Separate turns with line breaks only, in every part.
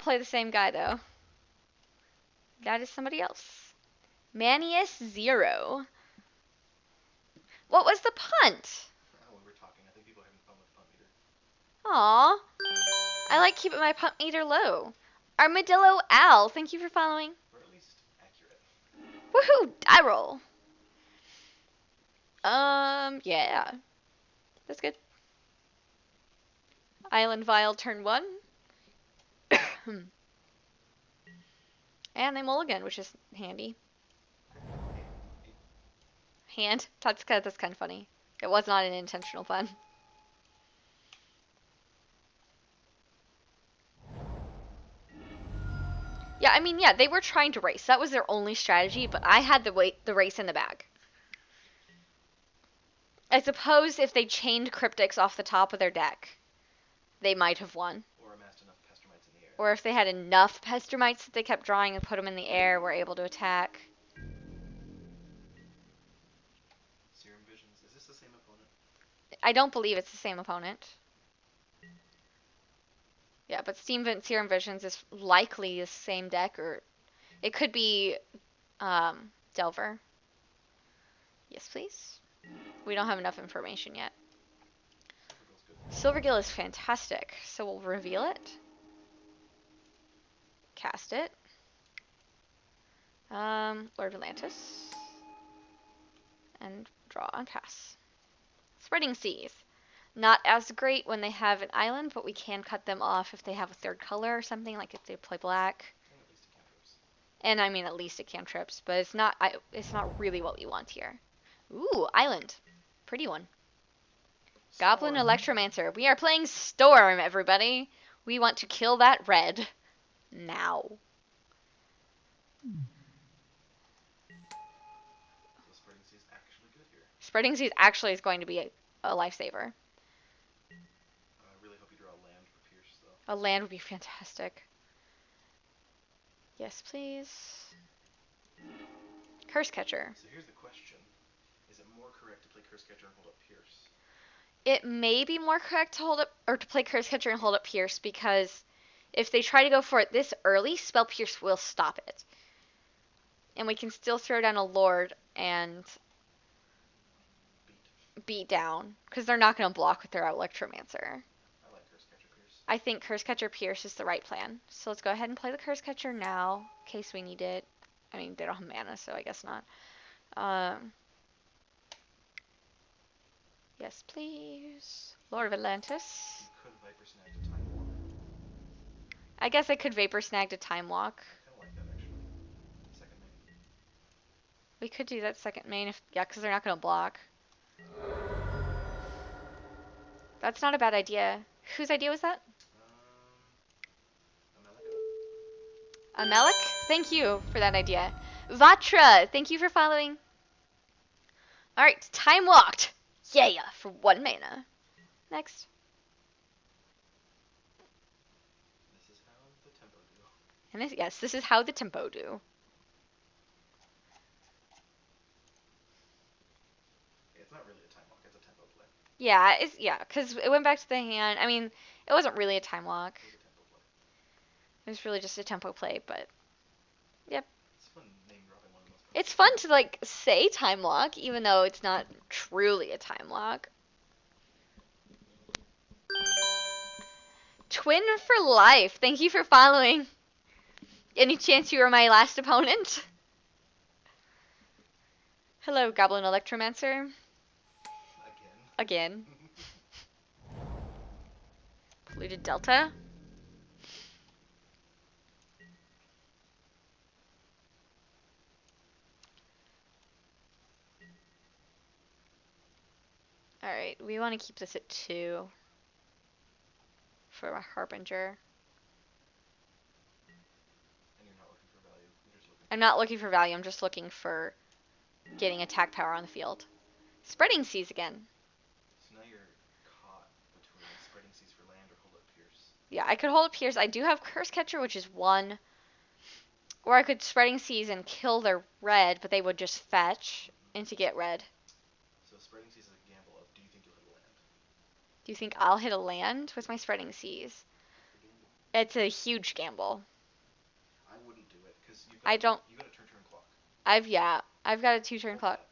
play the same guy, though. That is somebody else. Manius 0. What was the punt?
Oh, we were talking. I think people are having fun with the punt meter.
Aw. I like keeping my punt meter low. Armadillo Al, thank you for following.
Or at least accurate.
Woohoo! Die roll. Yeah. That's good. Island Vial turn 1. And they mulligan, which is handy. Hand. That's kind of funny. It was not an intentional pun. Yeah, I mean, yeah, they were trying to race. That was their only strategy, but I had the race in the bag. I suppose if they chained cryptics off the top of their deck, they might have won.
Or amassed enough pestermites in the air.
Or if they had enough pestermites that they kept drawing and put them in the air, were able to attack.
Serum Visions. Is this the same opponent?
I don't believe it's the same opponent. Yeah, but Serum Visions is likely the same deck, or it could be Delver. Yes, please. We don't have enough information yet. Silvergill is fantastic, so we'll reveal it. Cast it. Lord Atlantis. And draw and pass. Spreading Seas. Not as great when they have an island, but we can cut them off if they have a third color or something, like if they play black. And I mean, at least it cantrips, but it's not really what we want here. Ooh, island. Pretty one. Storm. Goblin Electromancer. We are playing Storm, everybody. We want to kill that red. Now.
So Spreading Seas actually good here.
Spreading Seas actually is going to be a lifesaver.
I really hope you draw a land for Pierce, though.
A land would be fantastic. Yes, please. Curse Catcher.
So here's the question. Is it more correct to play Curse Catcher and hold up Pierce?
It may be more correct to hold up, or to play Curse Catcher and hold up Pierce, because if they try to go for it this early, Spell Pierce will stop it. And we can still throw down a Lord and beat down, because they're not going to block with their Electromancer.
I like Curse Catcher Pierce.
I think Curse Catcher Pierce is the right plan. So let's go ahead and play the Curse Catcher now, in case we need it. I mean, they don't have mana, so I guess not. Yes, please. Lord of Atlantis.
You could Viper Snag to Time Walk.
I guess I could Vapor Snag to Time Walk.
I kind of like that, actually. Second main.
We could do that second main, if yeah, because they're not going to block. That's not a bad idea. Whose idea was that? Amelik? Thank you for that idea. Vatra, thank you for following. Alright, Time Walked. Yeah, for 1 mana. Next.
This is how the tempo do.
And yes, this is how the tempo do.
It's not really a Time Walk, it's a tempo play.
Yeah, because it went back to the hand. I mean, it wasn't really a Time Walk.
It was a tempo play.
It was really just a tempo play, but yep.
It's fun name dropping one of the most.
It's fun to like say Time Walk, even though it's not truly a Time Walk. Twin for life. Thank you for following. Any chance you were my last opponent? Hello, Goblin Electromancer. Again. Polluted Delta. Alright, we want to keep this at 2 for a Harbinger.
And you're not looking for value. You're just looking.
I'm not looking for value, I'm just looking for getting attack power on the field. Spreading Seas again.
So now you're caught between Spreading Seas for land or hold up Pierce.
Yeah, I could hold up Pierce. I do have Curse Catcher, which is 1. Or I could Spreading Seas and kill their red, but they would just fetch and to get red.
So Spreading Seas is a gamble of, do you think you'll hit a land?
Do you think I'll hit a land with my Spreading Seas? It's a huge gamble.
I wouldn't do it because
I don't.
you got a turn clock.
I've got a 2 turn
Hold
clock.
that.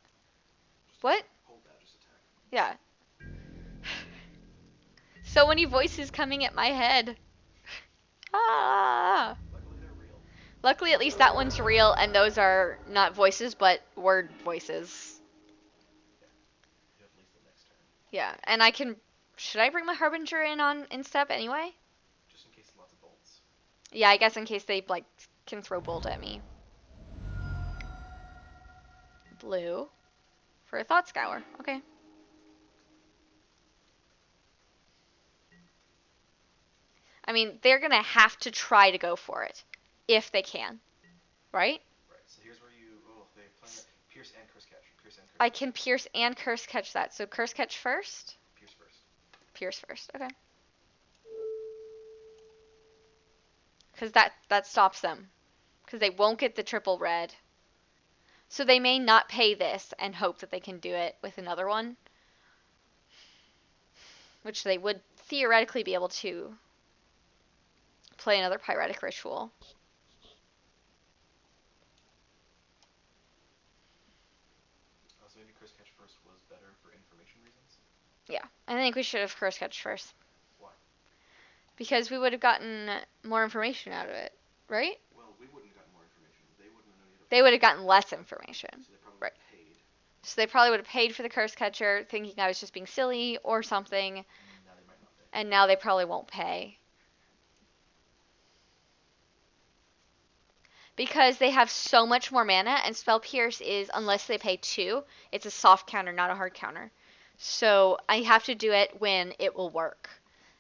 Just
What?
attack. Hold that. Just attack.
Yeah. So many voices coming at my head. Ah.
Luckily they're real.
Luckily, at least that one's real, and those are not voices, but word voices.
Yeah. You have at least the next turn.
Yeah, and I can. Should I bring my Harbinger in on instep anyway?
Just in case lots of bolts.
Yeah, I guess in case they like can throw bolt at me. Blue for a Thought Scour. Okay. I mean, they're gonna have to try to go for it if they can, right?
Right. So here's where you. Oh, they're playing that. Pierce and curse catch. Pierce and curse
I
catch.
can pierce and curse catch that. So curse catch first.
Pierce first.
Pierce first. Okay. Because that stops them. Because they won't get the triple red. So they may not pay this and hope that they can do it with another one, which they would theoretically be able to play another pyretic ritual.
Oh, so maybe curse catch first was better for information reasons.
Yeah, I think we should have curse catch first.
Why?
Because we would have gotten more information out of it, right?
Well, we wouldn't have gotten more information. They wouldn't have known you had a
They would have gotten less information.
So they probably
Right.
paid.
So they probably would have paid for the curse catcher, thinking I was just being silly or something,
Now they might not pay.
and now they probably won't pay. Because they have so much more mana, and Spell Pierce is, unless they pay 2, it's a soft counter, not a hard counter. So I have to do it when it will work.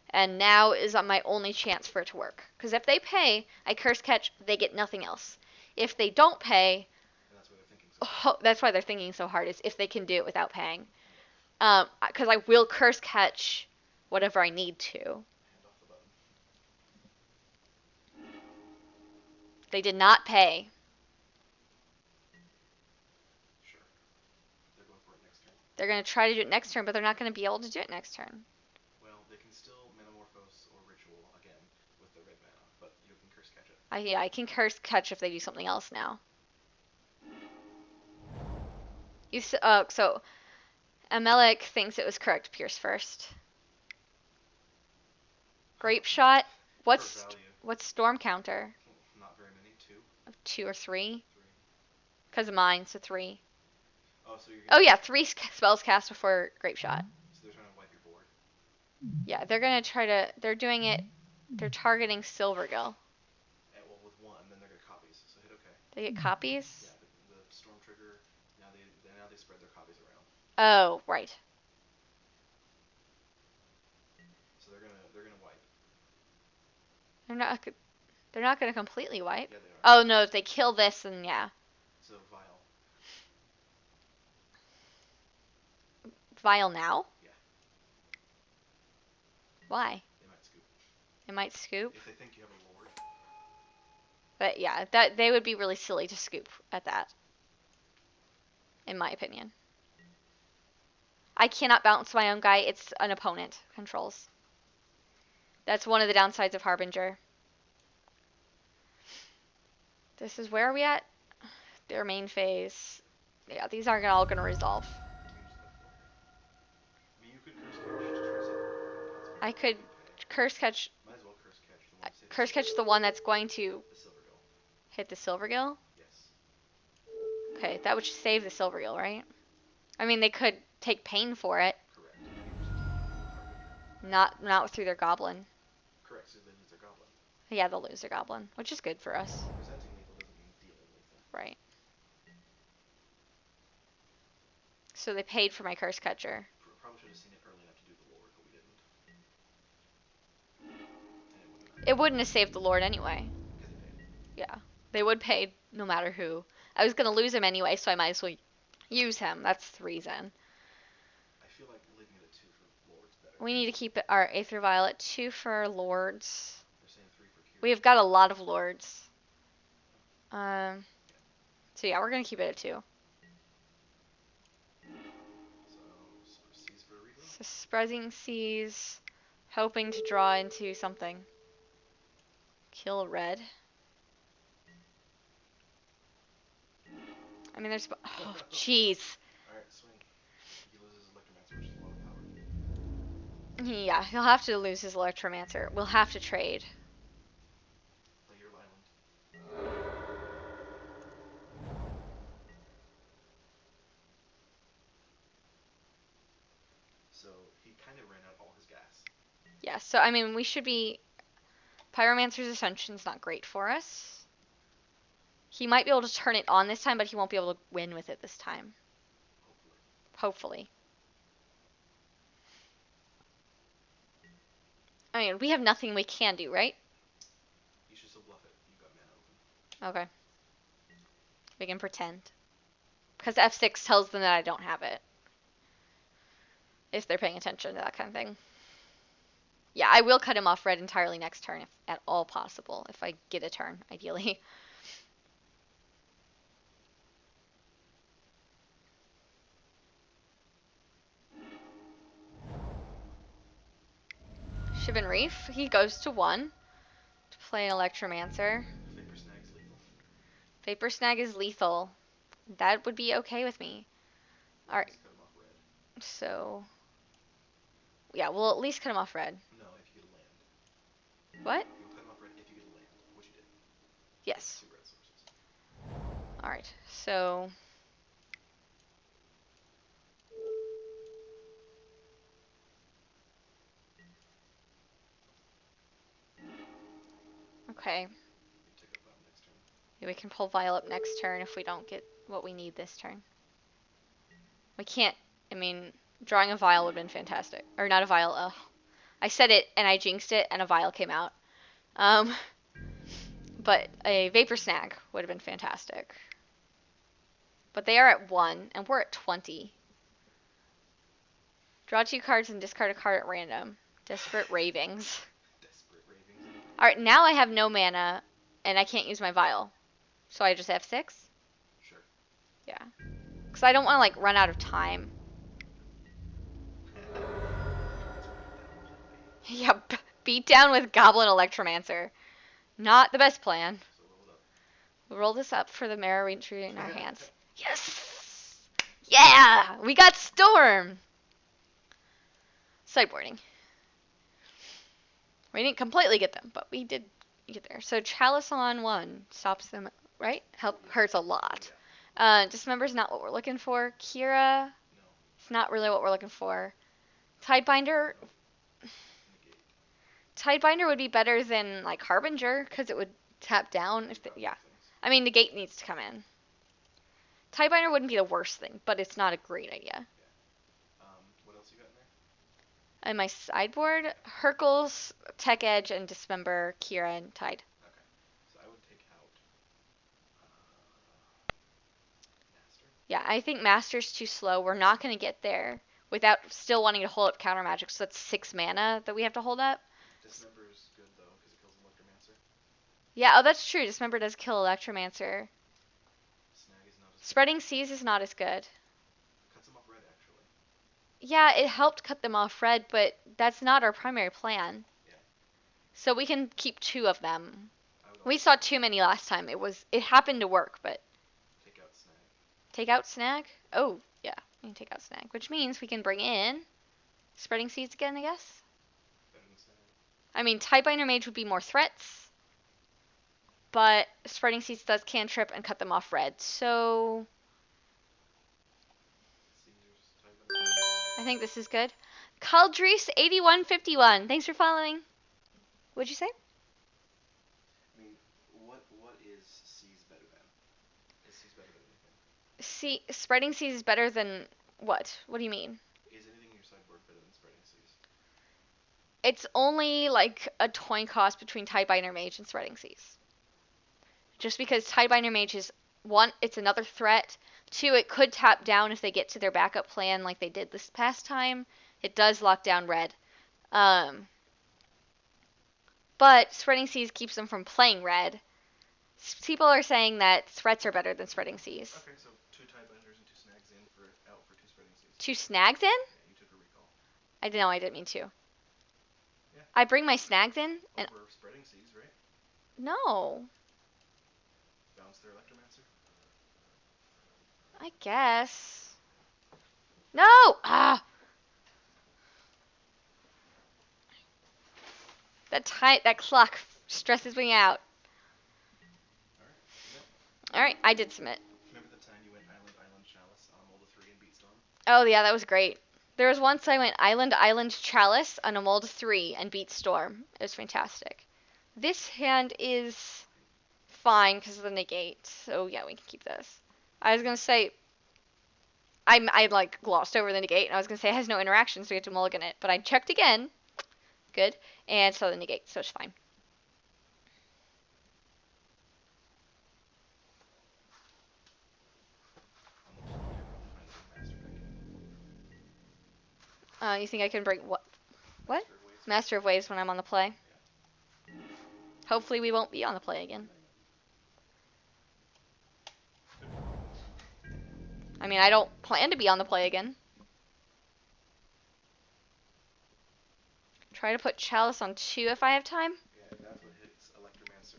And now is my only chance for it to work. Because if they pay, I curse catch, they get nothing else. If they don't pay,
And that's why they're thinking so hard.
that's why they're thinking so hard, is if they can do it without paying. Because I will curse catch whatever I need to.
Hand off the button.
They did not pay.
Sure. They're going for it next turn.
They're going to try to do it next turn, but they're not going to be able to do it next turn.
Well, they can still Metamorphose or Ritual again with the red mana, but you can curse catch it.
I can curse catch if they do something else now. So Amelik thinks it was correct. Pierce first. Grape shot. What's storm counter?
Not very many. 2.
2 or 3?
3.
Because of mine, so 3.
Oh, so you're.
Oh yeah, 3 spells cast before grape shot.
So they're trying to wipe your board.
Yeah, they're gonna try to. They're doing it. They're targeting Silvergill.
Well, with 1, then they're gonna copies. So hit OK.
They get copies.
Yeah, the storm trigger. Now they spread their copies around.
Oh right.
So they're gonna wipe.
They're not. They're not gonna completely wipe.
Yeah, they are.
Oh no, if they kill this, then yeah.
So Vial.
Vial now?
Yeah.
Why?
They might scoop.
They might scoop.
If they think you have a Lord.
But yeah, that they would be really silly to scoop at that. In my opinion. I cannot bounce my own guy. It's an opponent controls. That's one of the downsides of Harbinger. This is where are we at? Their main phase. Yeah, these aren't all gonna resolve.
You can just cut 4 here. I mean, you could curse catch to try to save the Lord, but that's
I
gonna
could
pay.
curse catch.
Might as well curse catch the one to save
Curse catch the one that's going to
the Silvergill.
hit the Silvergill.
Yes.
Okay, that would save the Silvergill, right? I mean, they could take pain for it.
Correct. Have you presented lethal with Harbinger?
Not through their goblin.
Correct, so they lose their goblin.
Yeah, they'll lose their goblin, which is good for us.
Presenting lethal doesn't mean dealing lethal.
Right. So they paid for my curse catcher.
Probably should have seen it early enough to do the Lord, but we didn't. And it wouldn't have mattered.
It wouldn't have saved the Lord anyway.
Because they paid.
Yeah. They would pay no matter who. I was going to lose him anyway, so I might as well use him. That's the reason.
I feel like leaving it at 2 for Lord's better.
We need to keep our Aether Vial at 2 for Lords.
They're saying 3 for Cure.
We have got a lot of Lords. So yeah, we're going to keep it at 2.
So, Seas for a redraw?
So Spreading Seas, hoping to draw into something. Kill red. I mean, there's. Oh, jeez.
Alright, swing. He loses Electromancer, which is a lot of power.
Yeah, he'll have to lose his Electromancer. We'll have to trade.
Play your island. So he kind of ran out all his gas.
Yeah, so I mean, we should be. Pyromancer's Ascension's not great for us. He might be able to turn it on this time, but he won't be able to win with it this time.
Hopefully.
Hopefully. I mean, we have nothing we can do, right?
You should still bluff it. You've got mana open.
Okay. We can pretend. Because F6 tells them that I don't have it. If they're paying attention to that kind of thing. Yeah, I will cut him off red entirely next turn if at all possible. If I get a turn, ideally. Shivan Reef, he goes to 1 to play an Electromancer.
Vapor Snag's lethal.
Vapor Snag is lethal. That would be okay with me. Alright.
Cut him off red.
So. Yeah, we'll at least cut him off red.
No, if you get a land.
What?
You'll cut him off red if you get a land, which you did.
Yes.
2 red sources.
Alright, so. Okay.
You take up Vial next turn.
Yeah, we can pull Vial up next turn if we don't get what we need this turn. We can't. I mean, drawing a Vial would have been fantastic. Or not a Vial. I said it and I jinxed it and a Vial came out. But a Vapor Snag would have been fantastic. But they are at 1 and we're at 20. Draw 2 cards and discard a card at random. Desperate Ravings.
Desperate Ravings, indeed.
Alright, now I have no mana and I can't use my Vial. So I just have 6?
Sure.
Yeah. Because I don't want to, like, run out of time.
Electromancer beat down plan B.
Yep. Beat down with Goblin Electromancer. Not the best plan.
So roll it up.
We'll roll this up for the Mara Retreat in our hands. Yes! Yeah! We got Storm! Sideboarding. We didn't completely get them, but we did get there. So Chalice on 1 stops them, right? Hurts a lot.
Yeah.
Dismember's not what we're looking for. Kira,
No.
it's not really what we're looking for. Tidebinder.
Nope. Negate.
Tidebinder would be better than, like, Harbinger, because it would tap down. If yeah. I mean, Negate needs to come in. Tidebinder wouldn't be the worst thing, but it's not a great idea.
Yeah. What else you got in there?
And my sideboard, Hercules, Tech Edge, and Dismember, Kira, and Tide.
Okay. So I would take out Master.
Yeah, I think Master's too slow. We're not going to get there without still wanting to hold up counter magic. So that's 6 mana that we have to hold up.
Dismember is good though because it kills Electromancer.
Yeah, oh, that's true. Dismember does kill Electromancer.
Snag is not as
Spreading Seas is not as good.
Cuts him off red actually.
Yeah, it helped cut them off red, but that's not our primary plan.
Yeah.
So we can keep 2 of them.
I would
We
also
saw too many last time. It happened to work, but
take out Snag.
take out Snag? Oh, yeah, we can take out Snag, which means we can bring in Spreading Seas again, I guess.
Better than Snag.
I mean, Tidebinder Mage would be more threats, but Spreading Seas does cantrip and cut them off red, so
Caesar's Tidebinder.
I think this is good. Caldreese8151, thanks for following. What'd you say?
I mean, what is Seas better than? Is Seas better than anything?
Spreading Seas is better than what? What do you mean?
Is anything in your sideboard better than Spreading Seas?
It's only like a coin cost between Tidebinder Mage and Spreading Seas. Just because Tidebinder Mage is, 1, it's another threat. 2, it could tap down if they get to their backup plan like they did this past time. It does lock down red. But Spreading Seas keeps them from playing red. People are saying that threats are better than Spreading Seas.
Okay, so 2 Tidebinders and 2 Snags in for out for 2 Spreading Seas.
2 Snags in?
Yeah, you took a recall.
I didn't mean to.
Yeah.
I bring my Snags in and
Over Spreading Seas, right?
No.
Bounce their Electromancer.
I guess. No! Ah! That clock stresses me out.
Alright, submit.
Alright, I did submit.
Remember the time you went Island, Island, Chalice on a Mold of 3 and beat Storm?
Oh, yeah, that was great. There was once I went Island, Island, Chalice on a mold 3 and beat Storm. It was fantastic. This hand is fine because of the negate. So, yeah, we can keep this. I was going to say, I like glossed over the negate, and I was going to say it has no interaction, so we have to mulligan it. But I checked again. Good. And saw the negate, so it's fine.
On the flop, you're probably fine to bring Master back in.
You think I can bring what? What?
Master of Waves.
Master of Waves when I'm on the play.
Yeah.
Hopefully we won't be on the play again.
Could be.
I mean, I don't plan to be on the play again. Try to put Chalice on 2 if I have time.
Yeah, that's what hits Electromancer.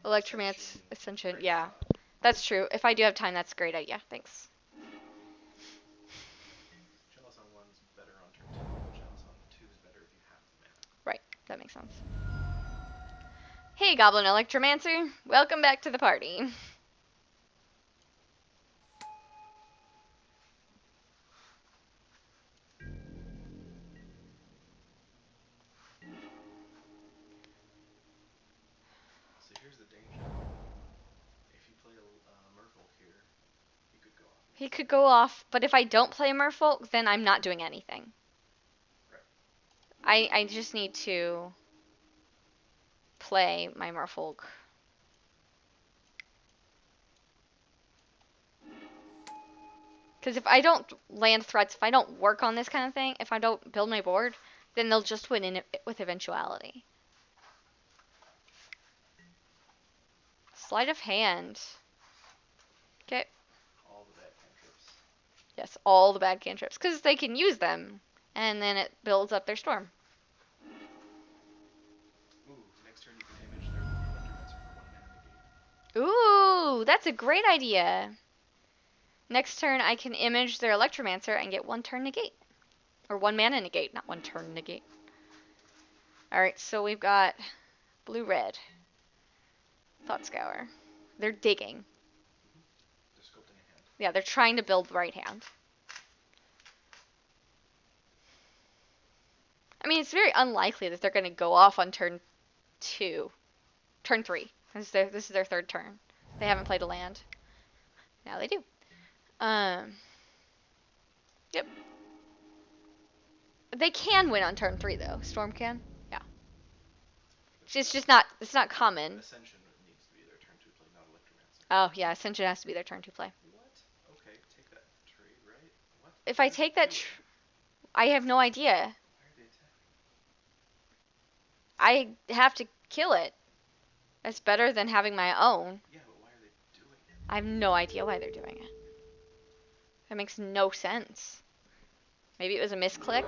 Electromance Ascension,
crit
yeah.
on.
That's true. If I do have time, that's a great idea. Thanks.
Chalice on 1's better on turn 2, but Chalice on 2 is better if you have the mana.
Right, that makes sense. Hey, Goblin Electromancer. Welcome back to the party.
So here's the danger. If you play a Merfolk here, he could go off.
He could go off, but if I don't play Merfolk, then I'm not doing anything.
Right.
I just need to play my Merfolk. Because if I don't land threats, if I don't work on this kind of thing, if I don't build my board, then they'll just win in it with eventuality. Sleight of hand. Okay.
All the bad cantrips.
Yes, all the bad cantrips. Because they can use them, and then it builds up their storm.
Ooh, next turn you can image their Electromancer for 1 mana negate.
Ooh, that's a great idea. Next turn, I can image their Electromancer and get 1 turn negate. Or 1 mana negate, not 1 turn negate. Alright, so we've got blue-red. Thought Scour. They're digging.
Mm-hmm. They're sculpting a hand.
Yeah, they're trying to build the right hand. I mean, it's very unlikely that they're going to go off on turn 2. Turn 3. This is their 3rd turn. They haven't played a land. Now they do. Yep. They can win on turn 3, though. Storm can. Yeah. It's just not. It's not common.
Ascension needs to be their turn 2 play, not Electromancer.
Oh yeah, Ascension has to be their turn 2 play.
What? Okay, take that trade, right? What?
If I take that, I have no idea.
Why are they attacking?
I have to kill it. It's better than having my own.
Yeah, but why are they doing it?
I have no idea why they're doing it. That makes no sense. Maybe it was a misclick.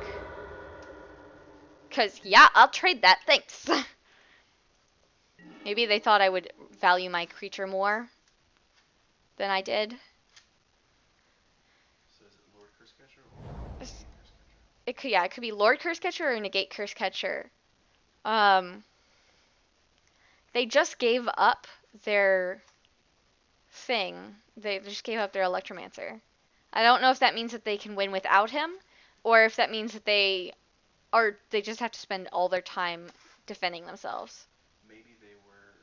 Cause yeah, I'll trade that. Thanks. Maybe they thought I would value my creature more than I did.
So is it Lord Cursecatcher or Negate Cursecatcher?
It could be Lord Cursecatcher or Negate Cursecatcher. They just gave up their thing. They just gave up their Electromancer. I don't know if that means that they can win without him, or if that means that they just have to spend all their time defending themselves.
Maybe they were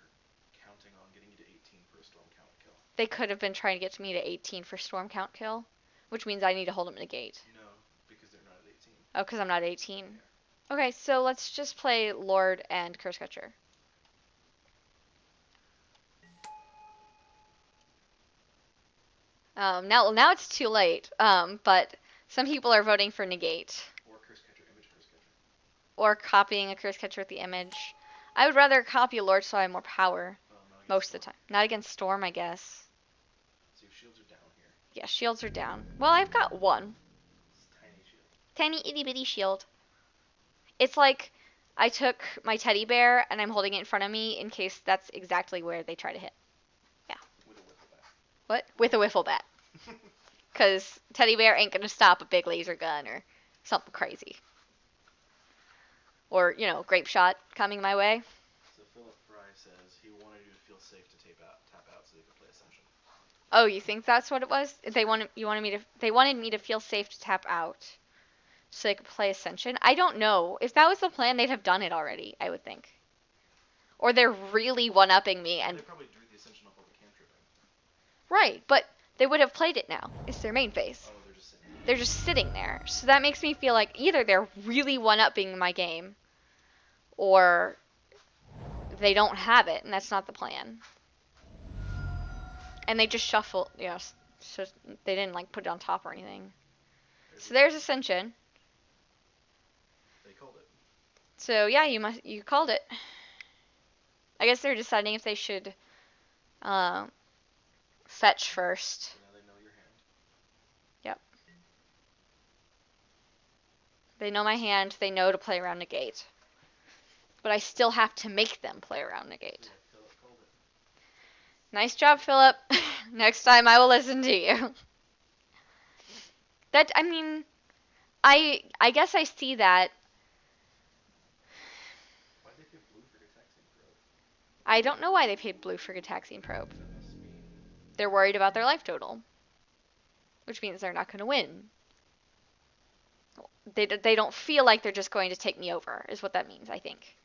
counting on getting you to 18 for a Storm Count kill.
They could have been trying to get me to 18 for Storm Count kill, which means I need to hold them negate.
No, because they're not at 18.
Oh, because I'm not 18.
Yeah.
Okay, so let's just play Lord and Cursecatcher. Now it's too late. But some people are voting for negate.
Or Cursecatcher, image Cursecatcher.
Or copying a Cursecatcher with the image. I would rather copy a Lord so I have more power.
Well,
Most of the time. Not against Storm, I guess.
So your shields are down here.
Yeah, shields are down. Well, I've got 1.
It's a tiny shield.
Tiny itty bitty shield. It's like I took my teddy bear and I'm holding it in front of me in case that's exactly where they try to hit. Yeah.
With a wiffle bat.
What? With a wiffle bat. Because teddy bear ain't gonna stop a big laser gun or something crazy. Or, grape shot coming my way.
So Philip Fry says he wanted you to feel safe to tap out so they could play Ascension.
Oh, you think that's what it was? They wanted me to feel safe to tap out so they could play Ascension. I don't know. If that was the plan, they'd have done it already, I would think. Or they're really one-upping me and
They probably drew the Ascension off while the cantripping.
right, but they would have played it now. It's their main phase.
Oh, they're just sitting there.
They're just sitting there. So that makes me feel like either they're really one-upping my game or they don't have it and that's not the plan. And they just shuffle, so they didn't like put it on top or anything. So there's Ascension.
They called it.
So yeah, you called it. I guess they're deciding if they should fetch first.
So now they know your hand.
Yep. They know my hand. They know to play around negate. But I still have to make them play around negate.
Yeah, Philip called it.
Nice job, Philip. Next time I will listen to you. I guess I see that.
Why'd they pay blue for Gataxian Probe?
I don't know why they paid blue for Gataxian Probe.
That must mean...
They're worried about their life total. Which means they're not going to win. They don't feel like they're just going to take me over, is what that means, I think.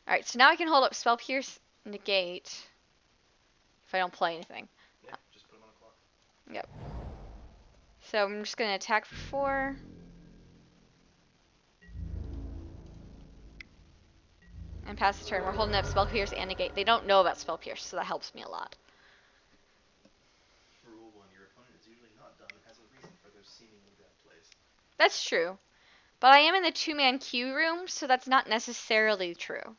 Alright, so now I can hold up Spell Pierce, negate, if I don't play anything.
Yeah, just put them on a clock.
Yep. So I'm just going to attack for 4. And pass the turn. We're holding up Spell Pierce and negate. They don't know about Spell Pierce, so that helps me a lot.
Rule 1, your opponent is usually not dumb and has a reason for their seemingly bad plays.
That's true. But I am in the 2-man queue room, so that's not necessarily true.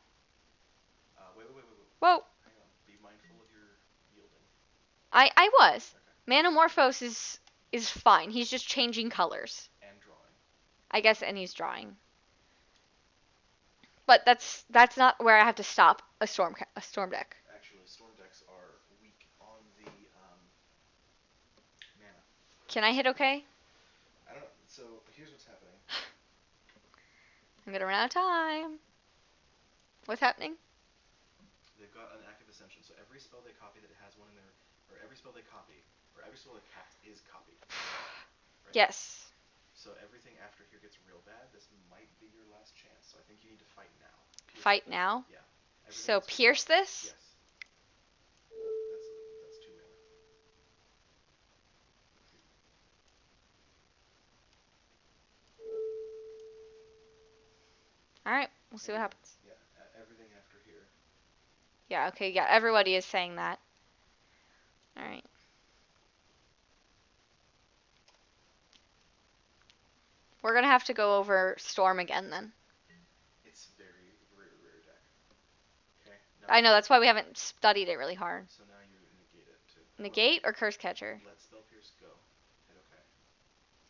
Wait.
Whoa.
Hang on. Be mindful of your yielding.
I was.
Okay.
Manamorphose is fine. He's just changing colors.
And drawing.
I guess, and he's drawing. But that's not where I have to stop a storm deck.
Actually, storm decks are weak on the mana.
Can I hit okay?
I don't know. So here's what's happening.
I'm gonna run out of time. What's happening?
They've got an active Ascension, so every spell they copy that has one in their, or every spell they copy, or every spell they cast is copied. Right?
Yes.
So everything after here gets real bad. This might be your last chance. So I think you need to fight now.
Fight now?
Yeah.
So pierce this?
Yes. That's 2 mana.
Alright, we'll see what happens.
Yeah, everything after here.
Yeah, okay, yeah, everybody is saying that. Alright. We're gonna have to go over Storm again then.
It's very rare deck. Okay.
I know, that's why we haven't studied it really hard.
So now you negate it too.
Negate or Curse Catcher?
Let Spell Pierce go. Hit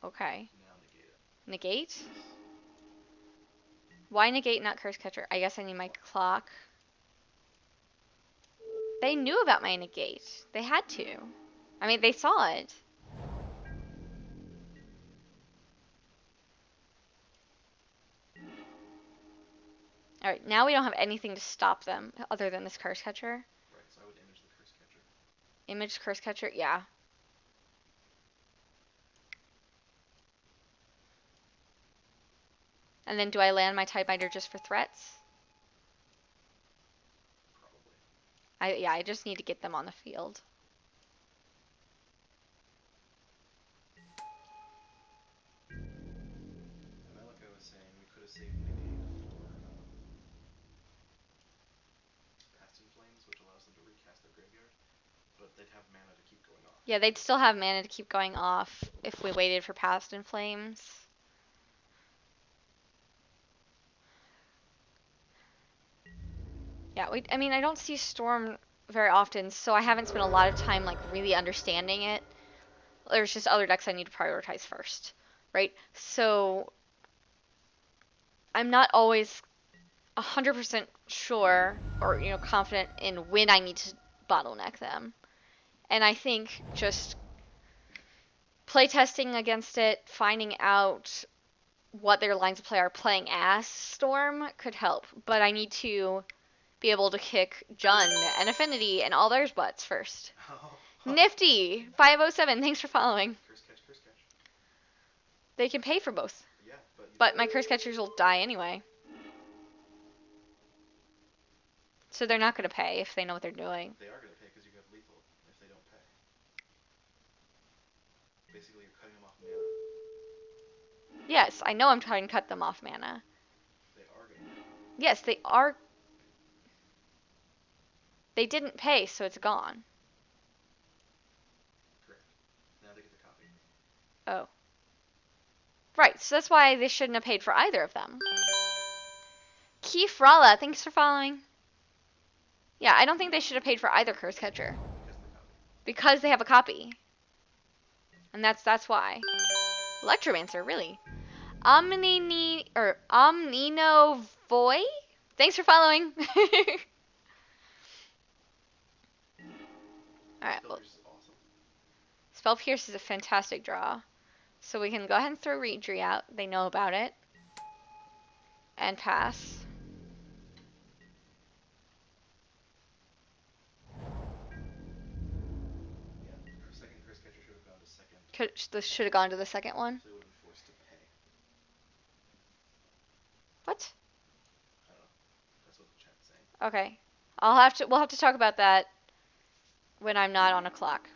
okay.
Okay.
Now negate it.
Negate?
Yes.
Why negate, not Curse Catcher? I guess I need my clock. They knew about my negate. They had to. I mean, they saw it. Alright, now we don't have anything to stop them other than this Curse Catcher.
Right, so I would image the Curse Catcher.
Image Curse Catcher? Yeah. And then do I land my Tidebinder just for threats?
Probably.
Yeah, I just need to get them on the field.
And like I was saying, we could have saved negate for Past in Flames, which allows them to recast their graveyard, but they'd have mana to keep going off.
Yeah, they'd still have mana to keep going off if we waited for Past in Flames. Yeah, I mean, I don't see Storm very often, so I haven't spent a lot of time, like, really understanding it. There's just other decks I need to prioritize first. right? So I'm not always 100% sure or confident in when I need to bottleneck them. And I think just playtesting against it, finding out what their lines of play are playing as Storm could help. But I need to be able to kick Jund and Affinity and all theirs butts first.
Oh.
Nifty 507, thanks for following.
Curse catch, curse catch.
They can pay for both.
Yeah,
But my curse catchers will die anyway. So they're not going to pay if they know what they're doing.
They are going to pay because you have lethal if they don't pay. Basically, you're cutting them off mana.
Yes, I know I'm trying to cut them off mana.
They are going to pay.
Yes, they are. They didn't pay, so it's gone.
Correct. Now they get the copy.
Oh. Right, so that's why they shouldn't have paid for either of them. Keith Ralla, thanks for following. Yeah, I don't think they should have paid for either Curse Catcher.
Because of the copy.
Because they have a copy. And that's why. Electromancer, really. Omnino Voy? Thanks for following. Alright, well,
Is awesome.
Spell Pierce is a fantastic draw. So we can go ahead and throw Reedry out. They know about it. And pass.
Yeah, our second curse catcher should have gone to second.
This should have gone to the second one.
So they would have been forced to pay.
What?
I don't know. That's what the chat's saying.
Okay. We'll have to talk about that when I'm not on a clock.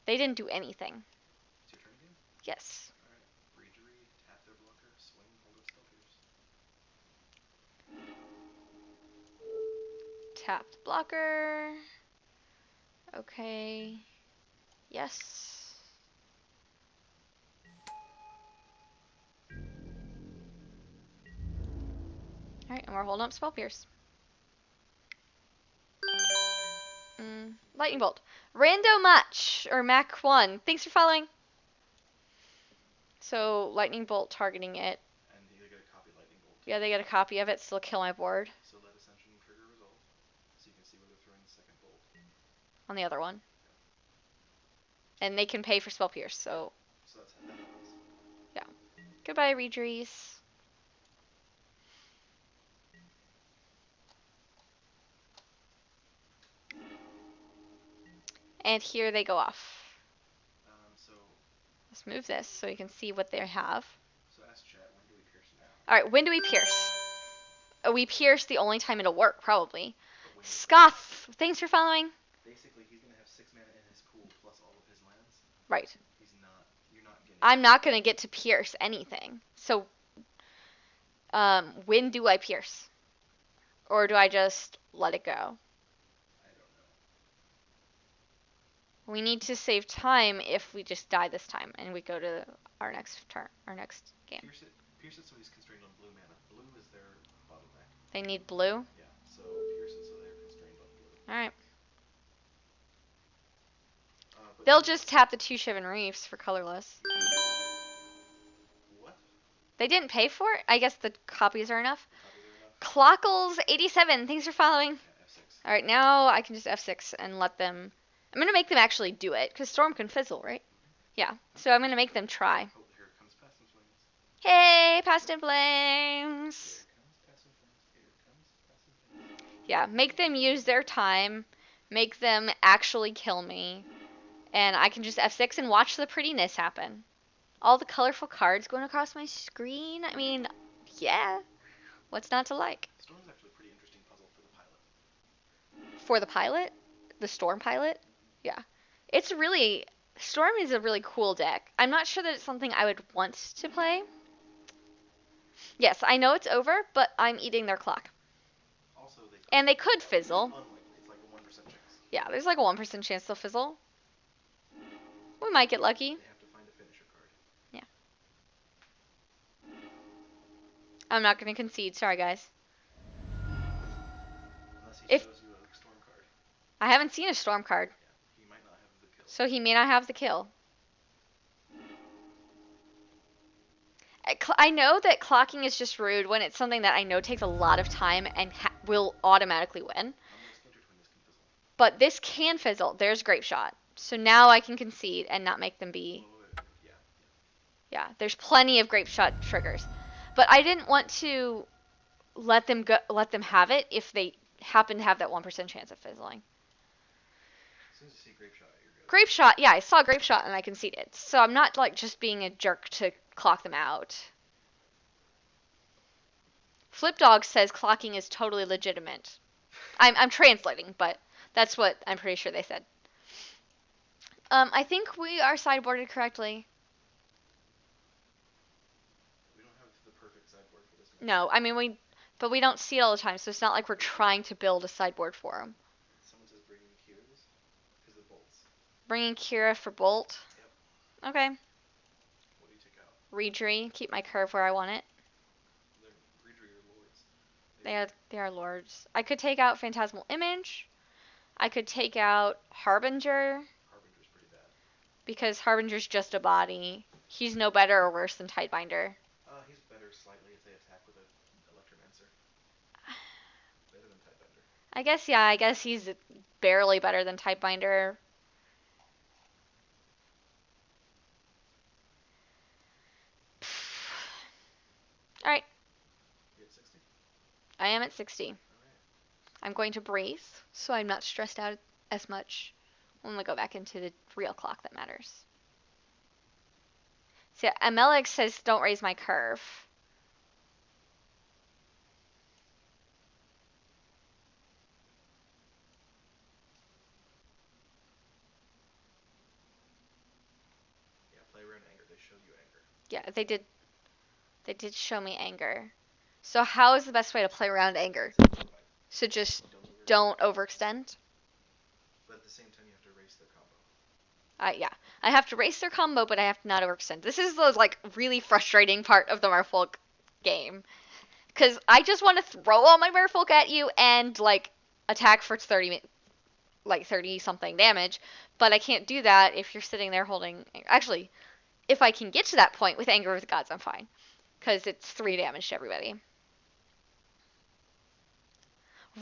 They didn't do anything.
It's your turn again?
Yes.
Alright. Breegery, tap their blocker, swing, hold up Spell Pierce.
Tap the blocker. Okay. Yes. Alright, and we're holding up Spell Pierce. Lightning Bolt. Rando Match, or Mac1. Thanks for following. So, Lightning Bolt targeting it.
And they get a copy Lightning Bolt.
Yeah, they get a copy of it, so they'll kill my board.
So let Ascension trigger resolve. So you can see where they're throwing the second bolt.
On the other one.
Yeah.
And they can pay for Spell Pierce, so.
So that happens.
Yeah. Goodbye, Reedries. And here they go off.
So
Let's move this so you can see what they have.
So ask chat, when do we pierce now?
Alright, when do we pierce? We pierce the only time it'll work, probably. Scoff, thanks for following.
Basically, he's going to have 6 mana in his pool plus all of his lands.
Right.
You're not getting.
I'm not going to get to pierce anything. So, when do I pierce? Or do I just let it go?
I don't know.
We need to save time if we just die this time and we go to our next turn, our next game.
Pierce it so he's constrained on blue mana. Blue is their bottleneck.
They need blue?
Yeah, so pierce it so they're constrained on blue.
Alright.
They'll
just tap the 2 Shivan Reefs for colorless.
What?
They didn't pay for it? I guess the copies are enough. Clockles87, thanks for following.
Yeah, F6.
Alright, now I can just F6 and let them. I'm going to make them actually do it, because Storm can fizzle, right? Yeah, so I'm going to make them try.
Oh, here comes Past and Flames.
Hey, Past and Flames!
Here comes Past and Flames. Here comes Past and Flames.
Yeah, make them use their time. Make them actually kill me. And I can just F6 and watch the prettiness happen. All the colorful cards going across my screen. I mean, yeah. What's not to like?
Storm's actually a pretty interesting puzzle for the pilot.
For the pilot? The Storm pilot? Yeah. It's really. Storm is a really cool deck. I'm not sure that it's something I would want to play. Yes, I know it's over, but I'm eating their clock.
Also,
and they could fizzle.
Unlikely. It's like a 1% chance.
Yeah, there's like a 1% chance they'll fizzle. We might get lucky.
They have to find a finisher card.
Yeah. I'm not going to concede. Sorry, guys.
Unless he shows you a storm card.
I haven't seen a storm card.
Yeah, he might not have the kill.
So he may not have the kill. I know that clocking is just rude when it's something that I know takes a lot of time and will automatically win.
Unlike Splinter Twin, this can fizzle.
But this can fizzle. There's Grape Shot. So now I can concede and not make them be.
Wait. Yeah.
Yeah, there's plenty of Grape Shot triggers. But I didn't want to let them have it if they happen to have that 1% chance of fizzling.
As soon as you see Grape Shot, you're good.
Grape Shot, yeah, I saw Grape Shot and I conceded. So I'm not like just being a jerk to clock them out. Flip Dog says clocking is totally legitimate. I'm translating, but that's what I'm pretty sure they said. I think we are sideboarded correctly.
We don't have the perfect sideboard for this match.
No, I mean but we don't see it all the time, so it's not like we're trying to build a sideboard for them.
Someone says bringing Kira's because of bolts.
Bringing Kira for Bolt.
Yep.
Okay.
What do you take out?
Reedry, keep my curve where I want it.
Reedry are lords.
They are lords. I could take out Phantasmal Image. I could take out Harbinger.
Harbinger's pretty bad.
Because Harbinger's just a body. He's no better or worse than Tidebinder.
He's better slightly if they attack with an Electromancer. Better than Tidebinder.
I guess he's barely better than Tidebinder. Alright.
You at 60?
I am at 60.
Alright.
I'm going to breathe, so I'm not stressed out as much when we go back into the real clock that matters. See, Amelix says don't raise my curve.
Yeah, play around anger. They showed you anger.
Yeah, they did. They did show me anger. So how is the best way to play around anger? So just don't overextend?
But at the same time, you have to erase their combo.
Yeah. I have to race their combo, but I have to not overextend. This is the like really frustrating part of the Merfolk game. Because I just want to throw all my Merfolk at you and like attack for 30 something damage, but I can't do that if you're sitting there holding. Actually, if I can get to that point with Anger of the Gods, I'm fine. Because it's 3 damage to everybody.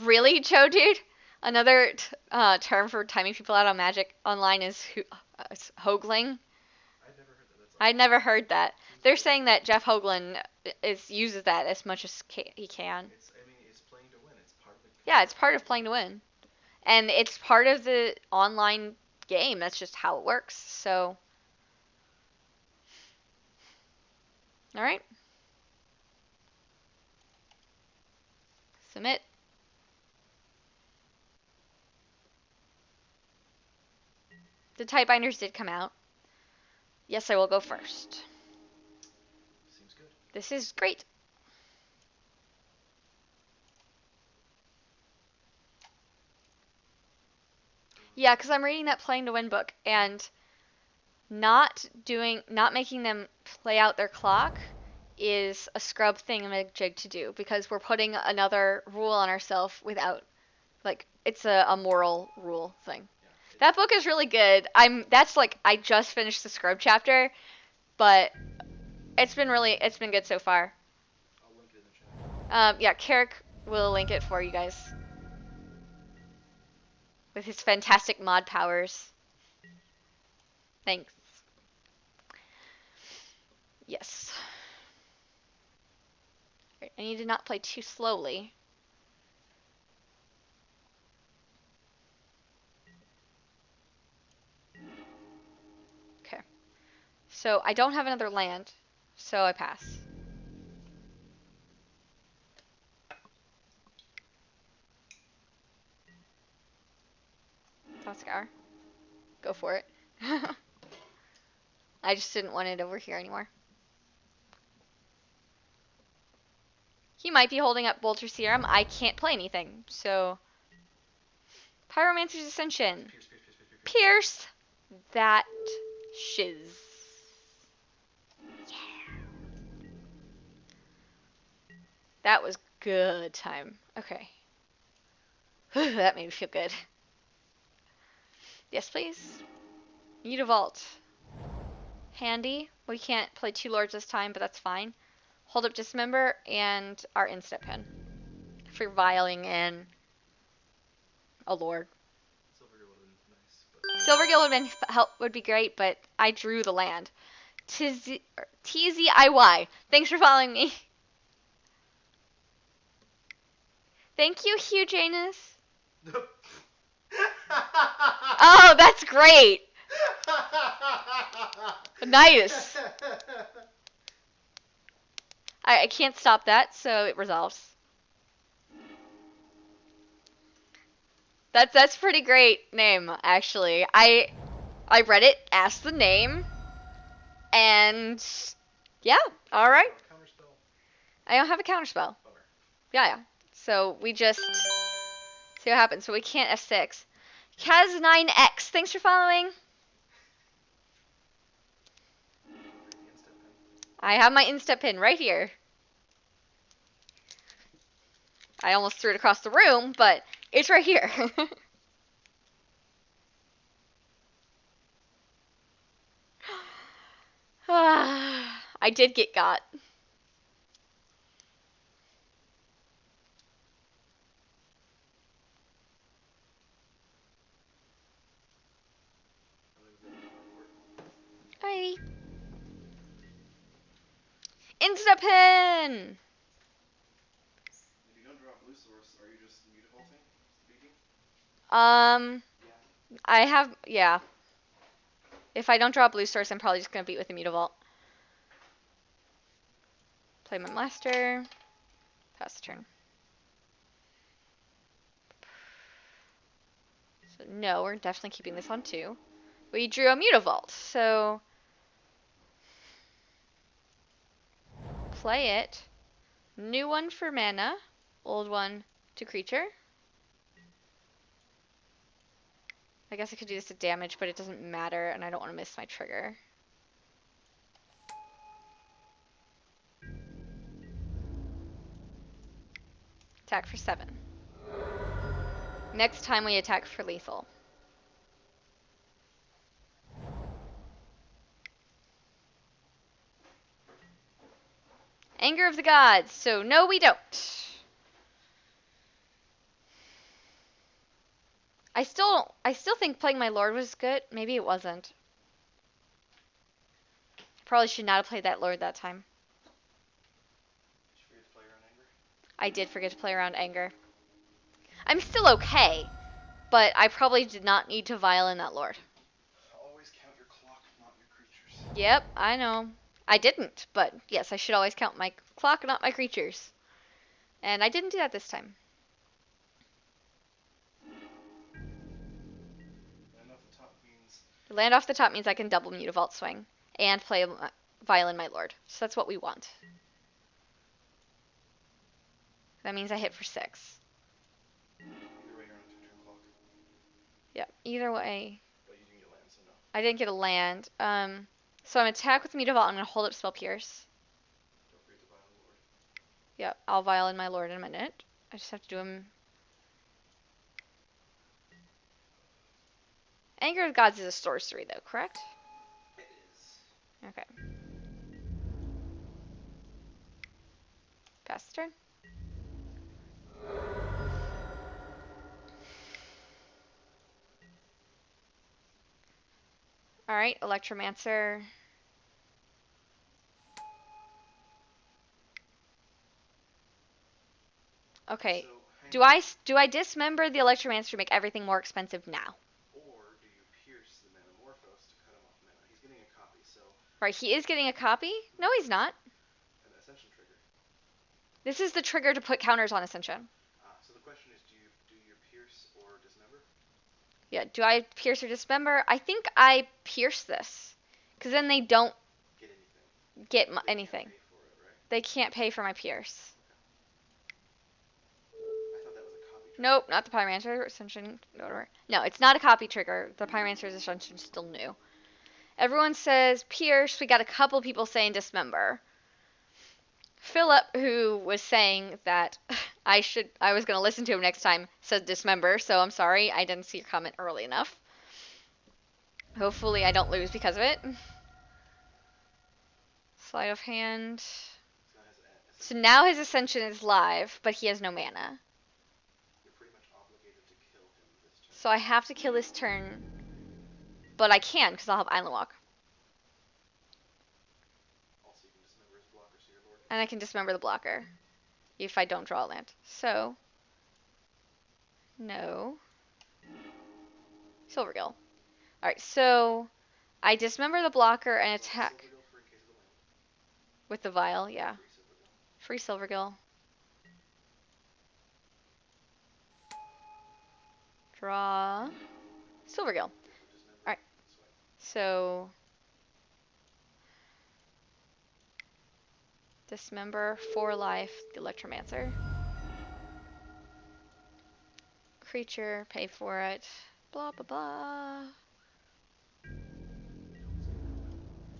Really, Cho dude? Another term for timing people out on Magic Online is Hoagling. I'd never heard that. They're saying that Jeff Hoagland uses that as much as he can.
It's playing to win. It's part of the.
Yeah, it's part of playing to win. And it's part of the online game. That's just how it works. So, all right. Submit. The Tightbinders did come out. Yes, I will go first.
Seems good.
This is great. Yeah, because I'm reading that Playing to Win book, and not making them play out their clock is a scrub thingamajig to do, because we're putting another rule on ourselves without, like, it's a moral rule thing.
Yeah,
that book is really good. I just finished the scrub chapter, but it's been good so far.
I'll link it in the chat.
Yeah, Carrick will link it for you guys. With his fantastic mod powers. Thanks. Yes. Right, I need to not play too slowly. Okay. So I don't have another land, so I pass. Scour. Go for it. I just didn't want it over here anymore. He might be holding up Bolter Serum. I can't play anything, so... Pyromancer's Ascension. Pierce that shiz. Yeah. That was good time. Okay. That made me feel good. Yes, please. Need a vault. Handy. We can't play 2 lords this time, but that's fine. hold up dismember, and our instep pin for vialing in a lord.
Silvergill would have been nice, but
Silvergill would be great, but I drew the land. TZIY. Thanks for following me. Thank you, Hugh Janus. Oh, that's great. Nice. I can't stop that, so it resolves. That's pretty great name, actually. I read it, asked the name, and yeah, all right.
Counterspell.
I don't have a counterspell.
Bummer.
Yeah. So we just see what happens. So we can't F6. Kaz9X, thanks for following. I have my instep pin right here. I almost threw it across the room, but it's right here. I did get got. Alrighty. Insta pin!
If you don't draw a blue source, are you just mutavolting? Speeding? Yeah.
I have, yeah. If I don't draw a blue source, I'm probably just going to beat with a Mutavault. Play my Master. Pass the turn. So no, we're definitely keeping this on 2. We drew a Mutavault, so play it. New one for mana, old one to creature. I guess I could do this to damage, but it doesn't matter, and I don't want to miss my trigger. Attack for 7. Next time we attack for lethal. Anger of the Gods, so no we don't. I still think playing my Lord was good. Maybe it wasn't. Probably should not have played that Lord that time.
Did you forget to play around anger?
I did forget to play around anger. I'm still okay, but I probably did not need to violin that Lord.
Always count your clock, not your creatures.
Yep, I know. I didn't, but yes, I should always count my clock, not my creatures. And I didn't do that this time.
Land off the top means...
Land off the top means I can double Mutavault swing and play violin my Lord. So that's what we want. That means I hit for 6.
Either way, you're on a 2-turn clock.
Yep, either way.
But you didn't get land, so no.
I didn't get a land. So I'm attack with Mutavault. I'm going to hold up Spell Pierce.
Don't forget to violin Lord.
Yep, I'll violin my Lord in a minute. I just have to do him. Anger of Gods is a sorcery, though, correct?
It is.
Okay. Pass the turn. Alright, Electromancer. Okay.
So,
Do I dismember the Electromancer to make everything more expensive now?
Or do you pierce the Metamorphose to cut him off mana? He's getting a copy, so...
Right, he is getting a copy? No, he's not.
An Ascension trigger.
This is the trigger to put counters on Ascension.
So the question is, do you do your pierce or dismember?
Yeah, do I pierce or dismember? I think I pierce this. Because then they don't
Get anything.
get
They
anything.
can't pay for it, right?
They can't pay for my pierce.
I thought that was a copy trigger.
Nope, not the Pyromancer. Ascension. No, it's not a copy trigger. The Pyromancer's Ascension is still new. Everyone says pierce. We got a couple people saying dismember. Philip, who was saying that I was going to listen to him next time, said dismember, so I'm sorry, I didn't see your comment early enough. Hopefully I don't lose because of it. Sleight of hand.
This guy has
So now his Ascension is live, but he has no mana.
You're pretty much obligated to kill him this turn.
So I have to kill this turn, but I can because I'll have Island Walk.
Also, you can dismember his blocker so your Lord can.
And I can dismember the blocker if I don't draw a land. So, no. Silvergill. Alright, so I dismember the blocker and attack.
Silvergill for in case of the land.
With the vial, yeah.
Free Silvergill.
Free Silvergill. Draw. Silvergill. Alright. So dismember for life the Electromancer. Creature, pay for it. Blah blah blah.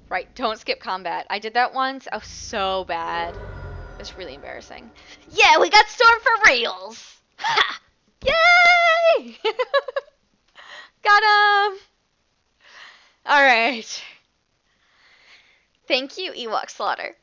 Right, don't skip combat. I did that once. Oh, so bad. It was really embarrassing. Yeah, we got Storm for reals! Ha! Yay! Got him! Alright. Thank you, Ewok Slaughter.